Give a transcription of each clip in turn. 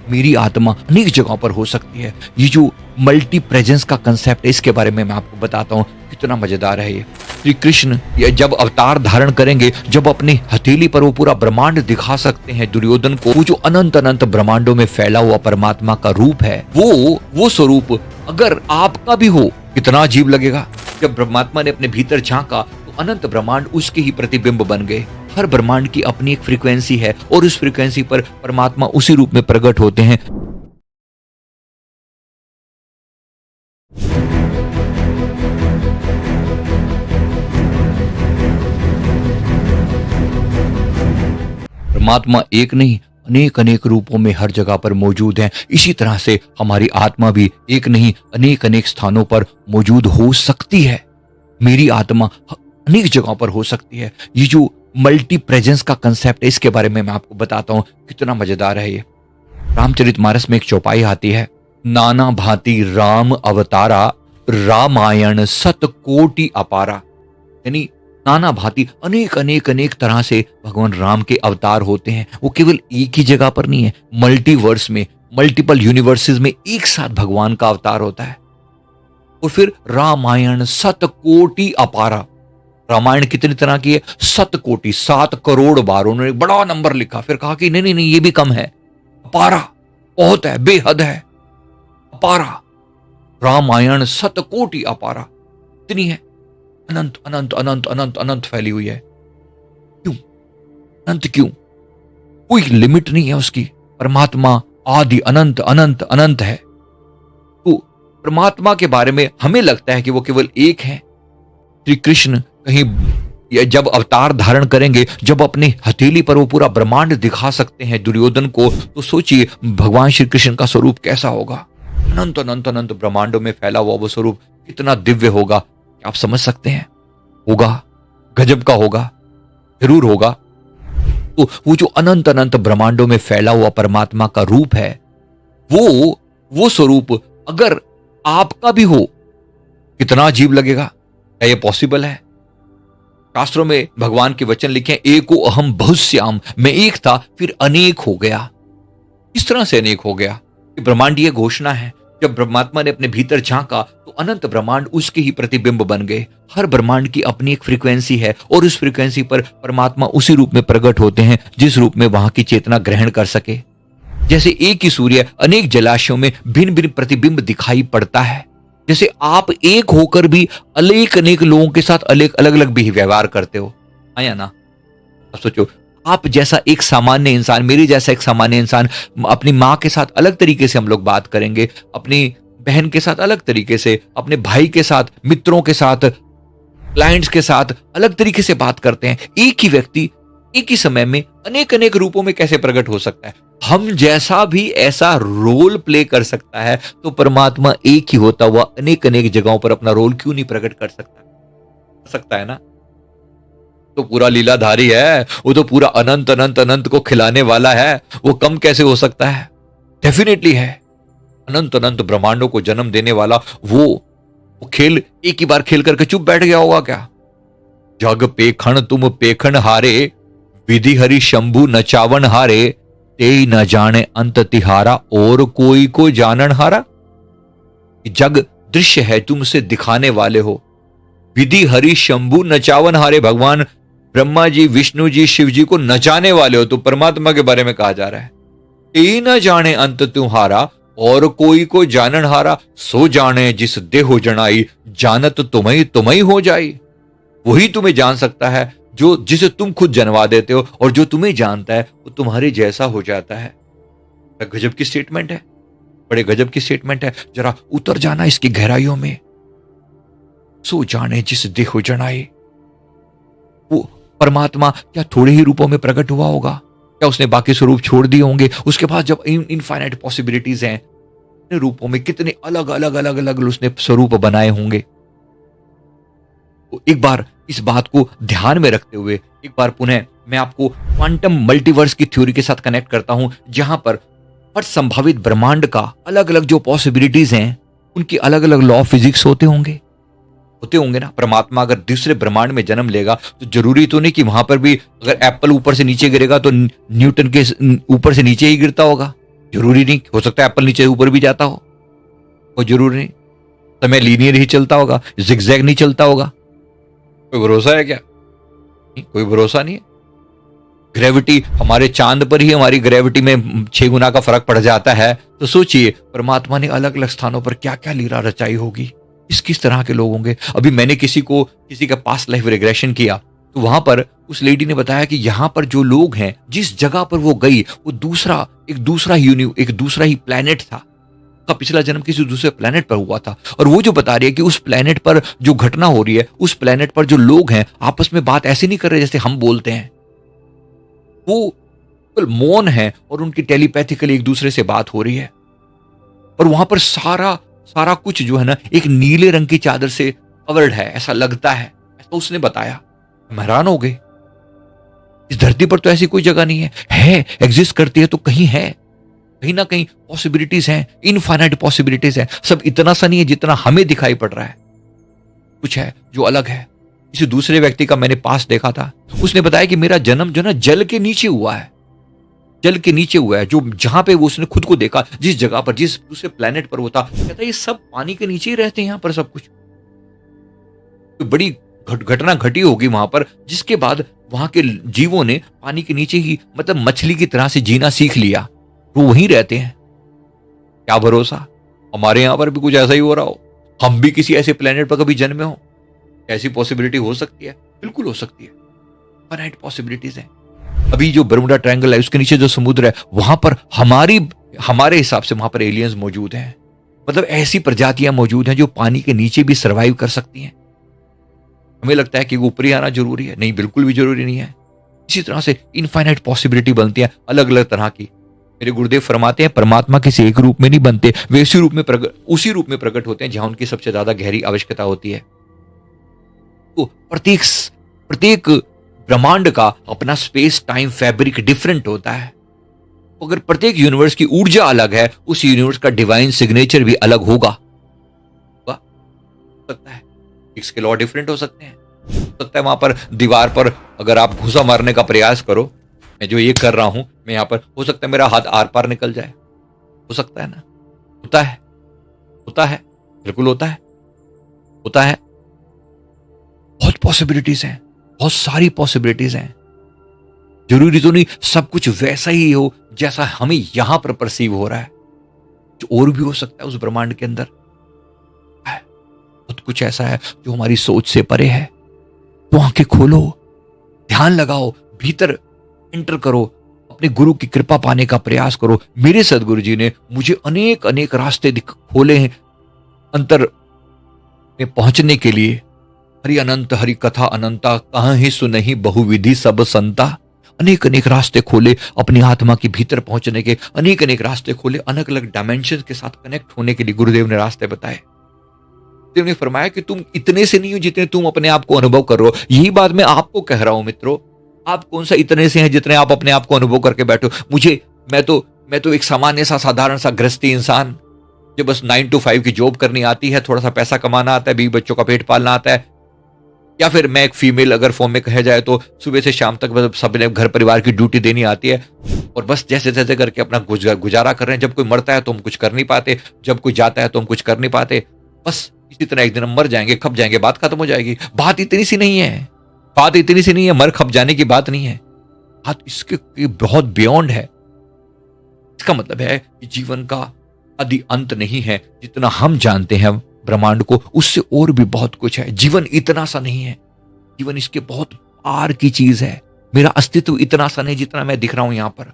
मेरी आत्मा अनेक जगहों पर हो सकती है। ये जो मल्टी प्रेजेंस का कंसेप्ट है, इसके बारे में मैं आपको बताता हूँ, कितना मजेदार है ये। श्री कृष्ण ये जब अवतार धारण करेंगे, जब अपनी हथेली पर वो पूरा ब्रह्मांड दिखा सकते हैं दुर्योधन को, वो जो अनंत अनंत ब्रह्मांडों में फैला हुआ परमात्मा का रूप है, वो स्वरूप अगर आपका भी हो, कितना अजीब लगेगा। जब परमात्मा ने अपने भीतर झांका तो अनंत ब्रह्मांड उसके ही प्रतिबिंब बन गए। हर ब्रह्मांड की अपनी एक फ्रीक्वेंसी है और उस फ्रीक्वेंसी पर परमात्मा उसी रूप में प्रकट होते हैं। परमात्मा एक नहीं, अनेक अनेक रूपों में हर जगह पर मौजूद हैं। इसी तरह से हमारी आत्मा भी एक नहीं, अनेक अनेक स्थानों पर मौजूद हो सकती है। मेरी आत्मा अनेक जगहों पर हो सकती है। ये जो मल्टी प्रेजेंस का कंसेप्ट है, इसके बारे में मैं आपको बताता हूँ, कितना मजेदार है ये। रामचरितमानस में एक चौपाई आती है, नाना भांति राम अवतारा, रामायण सत कोटि अपारा। यानी नाना भांति अनेक अनेक अनेक तरह से भगवान राम के अवतार होते हैं। वो केवल एक ही जगह पर नहीं है, मल्टीवर्स में, मल्टीपल यूनिवर्सेस में एक साथ भगवान का अवतार होता है। और फिर रामायण सत कोटि अपारा। रामायण कितनी तरह की है? 7 कोटि, 7 करोड़ बार। उन्होंने एक बड़ा नंबर लिखा, फिर कहा कि नहीं नहीं नहीं, ये भी कम है, अपारा बहुत है, बेहद है, अपारा। रामायण 7 कोटि अपारा, इतनी है, अनंत अनंत अनंत अनंत अनंत फैली हुई है। क्यों अनंत? क्यों? कोई लिमिट नहीं है उसकी। परमात्मा आदि अनंत अनंत अनंत है। तो परमात्मा के बारे में हमें लगता है कि वो केवल एक है। श्री कृष्ण कहीं जब अवतार धारण करेंगे, जब अपनी हथेली पर वो पूरा ब्रह्मांड दिखा सकते हैं दुर्योधन को, तो सोचिए भगवान श्री कृष्ण का स्वरूप कैसा होगा। अनंत अनंत अनंत ब्रह्मांडों में फैला हुआ वो स्वरूप कितना दिव्य होगा, क्या आप समझ सकते हैं? होगा, गजब का होगा, जरूर होगा। तो वो जो अनंत अनंत ब्रह्मांडों में फैला हुआ परमात्मा का रूप है, वो स्वरूप अगर आपका भी हो, कितना अजीब लगेगा। क्या ये पॉसिबल है? शास्त्रों में भगवान के वचन लिखे हैं, एको अहम बहुश्याम, मैं एक था फिर अनेक हो गया। इस तरह से अनेक हो गया। ब्रह्मांडीय घोषणा है। जब परमात्मा ने अपने भीतर झांका तो अनंत ब्रह्मांड उसके ही प्रतिबिंब बन गए। हर ब्रह्मांड की अपनी एक फ्रीक्वेंसी है और उस फ्रीक्वेंसी पर परमात्मा उसी रूप में प्रकट होते हैं जिस रूप में वहां की चेतना ग्रहण कर सके। जैसे एक ही सूर्य अनेक जलाशयों में भिन्न भिन्न प्रतिबिंब दिखाई पड़ता है, जैसे आप एक होकर भी अनेक अनेक लोगों के साथ अलग अलग भी व्यवहार करते हो, आया ना? अब सोचो, आप जैसा एक सामान्य इंसान, मेरे जैसा एक सामान्य इंसान, अपनी माँ के साथ अलग तरीके से हम लोग बात करेंगे, अपनी बहन के साथ अलग तरीके से, अपने भाई के साथ, मित्रों के साथ, क्लाइंट्स के साथ अलग तरीके से बात करते हैं। एक ही व्यक्ति एक ही समय में अनेक अनेक रूपों में कैसे प्रकट हो सकता है? हम जैसा भी ऐसा रोल प्ले कर सकता है, तो परमात्मा एक ही होता हुआ अनेक अनेक जगहों पर अपना रोल क्यों नहीं प्रकट कर सकता है ना? तो पूरा लीलाधारी है, वो तो पूरा अनंत अनंत अनंत को खिलाने वाला है, वो कम कैसे हो सकता है? डेफिनेटली है। अनंत अनंत ब्रह्मांडों को जन्म देने वाला वो खेल एक ही बार खेल करके चुप बैठ गया होगा क्या? जग पेखण तुम पेखण हारे, विधि हरि शंभु नचावन हारे, ते न जाने अंत तिहारा, और कोई को जानन हारा। जग दृश्य है, तुमसे दिखाने वाले हो। विधि हरि शंभु नचावन हारे, भगवान ब्रह्मा जी, विष्णु जी, शिव जी को नचाने वाले हो। तो परमात्मा के बारे में कहा जा रहा है, ते न जाने अंत तुम्हारा, और कोई को जानन हारा, सो जाने जिस देहो जनाई, जानत तुम्हें हो जाई। वही तुम्हें जान सकता है जो जिसे तुम खुद जनवा देते हो, और जो तुम्हें जानता है वो तुम्हारे जैसा हो जाता है। गजब की स्टेटमेंट है, बड़े गजब की स्टेटमेंट है। जरा उतर जाना इसकी गहराइयों में। सो जाने जिस देहो जनाई, वो परमात्मा क्या थोड़े ही रूपों में प्रकट हुआ होगा? क्या उसने बाकी स्वरूप छोड़ दिए होंगे? उसके पास जब इनफाइनाइट पॉसिबिलिटीज हैं, कितने रूपों में, कितने अलग अलग अलग अलग उसने स्वरूप बनाए होंगे। तो एक बार इस बात को ध्यान में रखते हुए एक बार पुनः मैं आपको क्वांटम मल्टीवर्स की थ्योरी के साथ कनेक्ट करता हूं, जहां पर हर संभावित ब्रह्मांड का अलग अलग जो पॉसिबिलिटीज हैं, उनकी अलग अलग लॉ ऑफ फिजिक्स होते होंगे ना। परमात्मा अगर दूसरे ब्रह्मांड में जन्म लेगा तो जरूरी तो नहीं कि वहां पर भी अगर एप्पल ऊपर से नीचे गिरेगा तो न्यूटन के ऊपर से नीचे ही गिरता होगा। जरूरी नहीं, हो सकता है एप्पल नीचे ऊपर भी जाता हो, कोई जरूरी नहीं। समय लीनियर ही चलता होगा, जिगजैग नहीं चलता होगा। कोई भरोसा है क्या? नहीं, कोई भरोसा नहीं है। ग्रेविटी, हमारे चांद पर ही हमारी ग्रेविटी में 6 गुना का फर्क पड़ जाता है, तो सोचिए परमात्मा ने अलग अलग स्थानों पर क्या क्या लीला रचाई होगी। किस तरह के लोग होंगे। अभी मैंने किसी का पास्ट लाइफ रिग्रेशन किया, तो वहां पर उस लेडी ने बताया कि यहाँ पर जो लोग हैं, जिस जगह पर वो गई, वो एक दूसरा ही प्लेनेट था। का पिछला जन्म किसी दूसरे प्लेनेट पर हुआ था, और वो जो बता रही है कि उस प्लेनेट पर जो घटना हो रही है, उस प्लेनेट पर जो लोग हैं आपस में बात ऐसे नहीं कर रहे जैसे हम बोलते हैं। वो बिल्कुल मौन है और उनकी टेलीपैथिकली एक दूसरे से बात हो रही है। और वहां पर सारा कुछ जो है ना, एक नीले रंग की चादर से कवर्ड है, ऐसा लगता है। ऐसा उसने बताया। हम हैरान हो गए। इस धरती पर तो ऐसी कोई जगह नहीं है, एग्जिस्ट करती है तो कहीं है, कहीं ना कहीं पॉसिबिलिटीज हैं, इनफाइनाइट पॉसिबिलिटीज हैं। सब इतना सा नहीं है जितना हमें दिखाई पड़ रहा है। कुछ है जो अलग है। किसी दूसरे व्यक्ति का मैंने पास देखा था, उसने बताया कि मेरा जन्म जो ना जल के नीचे हुआ है, जल के नीचे हुआ है। जो जहां पे वो उसने खुद को देखा, जिस जगह पर, जिस दूसरे प्लेनेट पर वो था, कहता ये सब पानी के नीचे ही रहते हैं। यहाँ पर सब कुछ तो बड़ी घटना घटी होगी वहां पर, जिसके बाद वहां के जीवों ने पानी के नीचे ही, मतलब मछली की तरह से जीना सीख लिया। वो वहीं रहते हैं। क्या भरोसा, हमारे यहां पर भी कुछ ऐसा ही हो रहा हो, हम भी किसी ऐसे प्लेनेट पर कभी जन्मे हो। ऐसी पॉसिबिलिटी हो सकती है, बिल्कुल हो सकती है। इनफाइनाइट पॉसिबिलिटीज हैं। अभी जो बर्मुडा ट्रायंगल है, उसके नीचे जो समुद्र है, वहां पर हमारे हिसाब से वहां पर एलियंस मौजूद हैं। मतलब ऐसी प्रजातियां मौजूद हैं जो पानी के नीचे भी सर्वाइव कर सकती हैं। हमें लगता है कि वो ऊपर ही आना जरूरी है, नहीं, बिल्कुल भी जरूरी नहीं है। इसी तरह से इनफाइनाइट पॉसिबिलिटी बनती है, अलग अलग तरह की। मेरे गुरुदेव फरमाते हैं परमात्मा किसी एक रूप में नहीं बनते, वे उसी रूप में प्रकट होते हैं जहां उनकी सबसे ज्यादा गहरी आवश्यकता होती है। तो प्रत्येक ब्रह्मांड का अपना स्पेस टाइम फैब्रिक डिफरेंट होता है। अगर प्रत्येक यूनिवर्स की ऊर्जा अलग है, उस यूनिवर्स का डिवाइन सिग्नेचर भी अलग होगा। सकता है इसके लॉ डिफरेंट हो सकते हैं। हो सकता है वहां पर दीवार पर अगर आप घुसा मारने का प्रयास करो, मैं जो ये कर रहा हूं, मैं यहां पर, हो सकता है मेरा हाथ आर पार निकल जाए। हो सकता है ना, होता है, बिल्कुल होता है। बहुत पॉसिबिलिटीज हैं, बहुत सारी पॉसिबिलिटीज हैं। जरूरी तो नहीं सब कुछ वैसा ही हो जैसा हमें यहां पर परसीव हो रहा है। जो और भी हो सकता है उस ब्रह्मांड के अंदर। बहुत कुछ ऐसा है जो हमारी सोच से परे है। तो आंखें खोलो, ध्यान लगाओ, भीतर एंटर करो, अपने गुरु की कृपा पाने का प्रयास करो। मेरे सदगुरु जी ने मुझे अनेक रास्ते खोले हैं अंतर में पहुंचने के लिए। हरि अनंत हरि कथा अनंता, कहाँ ही सुनहि बहुविधि सब संता। अनेक रास्ते खोले अपनी आत्मा के भीतर पहुंचने के, अनेक रास्ते खोले अलग अलग डायमेंशन के साथ कनेक्ट होने के लिए। गुरुदेव ने रास्ते बताए। गुरुदेव ने फरमाया कि तुम इतने से नहीं हो जितने तुम अपने आप को अनुभव कर रहे हो। यही बात मैं आपको कह रहा हूं मित्रों। आप कौन सा इतने से हैं जितने आप अपने आप को अनुभव करके बैठो। मैं तो एक सामान्य सा, साधारण सा गृहस्थी इंसान, जो बस 9 to 5 की जॉब करनी आती है, थोड़ा सा पैसा कमाना आता है, बीवी बच्चों का पेट पालना आता है। या फिर मैं एक फीमेल अगर फॉर्म में कहा जाए तो सुबह से शाम तक मतलब सबने घर परिवार की ड्यूटी देनी आती है, और बस जैसे तैसे करके अपना गुजारा कर रहे हैं। जब कोई मरता है तो हम कुछ कर नहीं पाते, जब कोई जाता है तो हम कुछ कर नहीं पाते। बस इसी तरह एक दिन हम मर जाएंगे, खप जाएंगे, बात खत्म हो जाएगी। बात इतनी सी नहीं है, मर खप जाने की बात नहीं है। बात इसके बहुत बियॉन्ड है। इसका मतलब है कि जीवन का आदि अंत नहीं है। जितना हम जानते हैं ब्रह्मांड को, उससे और भी बहुत कुछ है। जीवन इतना सा नहीं है, जीवन इसके बहुत पार की चीज है। मेरा अस्तित्व इतना सा नहीं जितना मैं दिख रहा हूं यहां पर।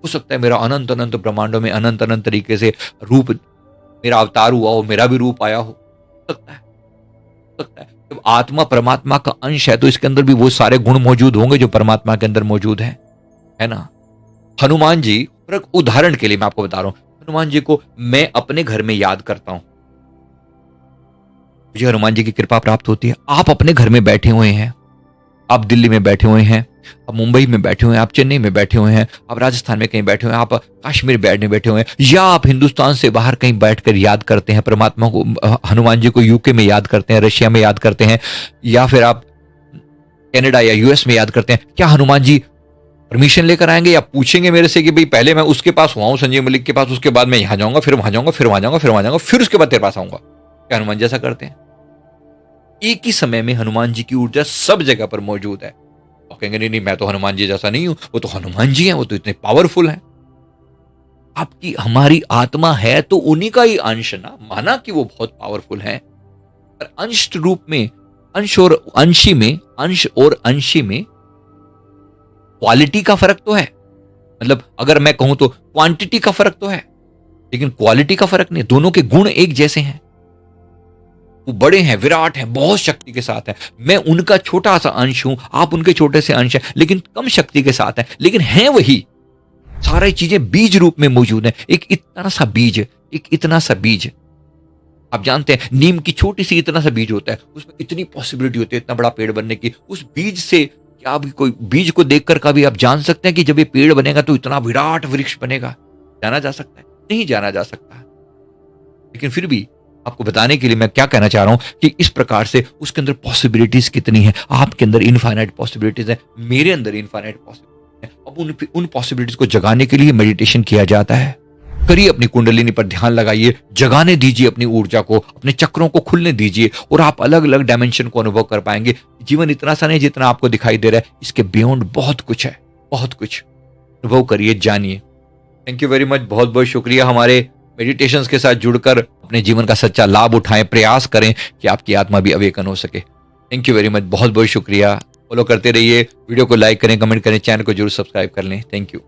हो सकता है मेरा अनंत ब्रह्मांडों में अनंत तरीके से रूप, मेरा अवतार हुआ हो, मेरा भी रूप आया हो सकता है। जब आत्मा परमात्मा का अंश है तो इसके अंदर भी वो सारे गुण मौजूद होंगे जो परमात्मा के अंदर मौजूद है ना। हनुमान जी, उदाहरण के लिए मैं आपको बता रहा हूं, हनुमान जी को मैं अपने घर में याद करता हूं, मुझे हनुमान जी की कृपा प्राप्त होती है। आप अपने घर में बैठे हुए हैं, आप दिल्ली में बैठे हुए हैं, आप मुंबई में बैठे हुए हैं, आप चेन्नई में बैठे हुए हैं, आप राजस्थान में कहीं बैठे हुए हैं, आप काश्मीर बैठे हुए हैं, या आप हिंदुस्तान से बाहर कहीं बैठकर याद करते हैं परमात्मा को, हनुमान जी को यूके में याद करते हैं, रशिया में याद करते हैं, या फिर आप कनाडा या यूएस में याद करते हैं। क्या हनुमान जी परमिशन लेकर आएंगे या पूछेंगे मेरे से कि भाई पहले मैं उसके पास हुआ हूं, संजय मलिक के पास, उसके बाद मैं यहां जाऊंगा, फिर वहां जाऊंगा, फिर वहां जाऊंगा, फिर वहां जाऊंगा, फिर उसके बाद तेरे पास आऊंगा? क्या हनुमान जैसा करते हैं? एक ही समय में हनुमान जी की ऊर्जा सब जगह पर मौजूद है। और कहेंगे नहीं नहीं, मैं तो हनुमान जी जैसा नहीं हूं, वो तो हनुमान जी हैं, वो तो इतने पावरफुल हैं। आपकी हमारी आत्मा है तो उन्हीं का ही अंश ना, माना कि वो बहुत पावरफुल है, पर अंश रूप में, अंश और अंशी में, अंश और अंशी में क्वालिटी का फर्क तो है। मतलब अगर मैं कहूं तो क्वांटिटी का फर्क तो है, लेकिन क्वालिटी का फर्क नहीं। दोनों के गुण एक जैसे हैं। वो बड़े हैं, विराट हैं, बहुत शक्ति के साथ है। मैं उनका छोटा सा अंश हूं, आप उनके छोटे से अंश हैं, लेकिन कम शक्ति के साथ है, लेकिन हैं वही। सारी चीजें बीज रूप में मौजूद हैं। एक इतना सा बीज, एक इतना सा बीज, आप जानते हैं नीम की छोटी सी इतना सा बीज होता है, उसमें इतनी पॉसिबिलिटी होती है इतना बड़ा पेड़ बनने की। उस बीज से क्या अभी कोई बीज को देखकर कभी आप जान सकते हैं कि जब ये पेड़ बनेगा तो इतना विराट वृक्ष बनेगा? जाना जा सकता है? नहीं जाना जा सकता। लेकिन फिर भी आपको बताने के लिए मैं क्या कहना चाह रहा हूं कि इस प्रकार से उसके अंदर पॉसिबिलिटीज कितनी है। आपके अंदर इनफाइनाइट पॉसिबिलिटीज है, मेरे अंदर इनफाइनाइट पॉसिबिलिटीज है। अब उन पॉसिबिलिटीज को जगाने के लिए मेडिटेशन किया जाता है। करिए, अपनी कुंडलिनी पर ध्यान लगाइए, जगाने दीजिए अपनी ऊर्जा को, अपने चक्रों को खुलने दीजिए, और आप अलग अलग डायमेंशन को अनुभव कर पाएंगे। जीवन इतना सा नहीं जितना आपको दिखाई दे रहा है, इसके बियॉन्ड बहुत कुछ है, बहुत कुछ। अनुभव करिए, जानिए। थैंक यू वेरी मच, बहुत बहुत शुक्रिया। हमारे मेडिटेशंस के साथ जुड़कर अपने जीवन का सच्चा लाभ उठाएं, प्रयास करें कि आपकी आत्मा भी अवेकन हो सके। थैंक यू वेरी मच, बहुत बहुत शुक्रिया। फॉलो करते रहिए, वीडियो को लाइक करें, कमेंट करें, चैनल को जरूर सब्सक्राइब कर लें। Thank you.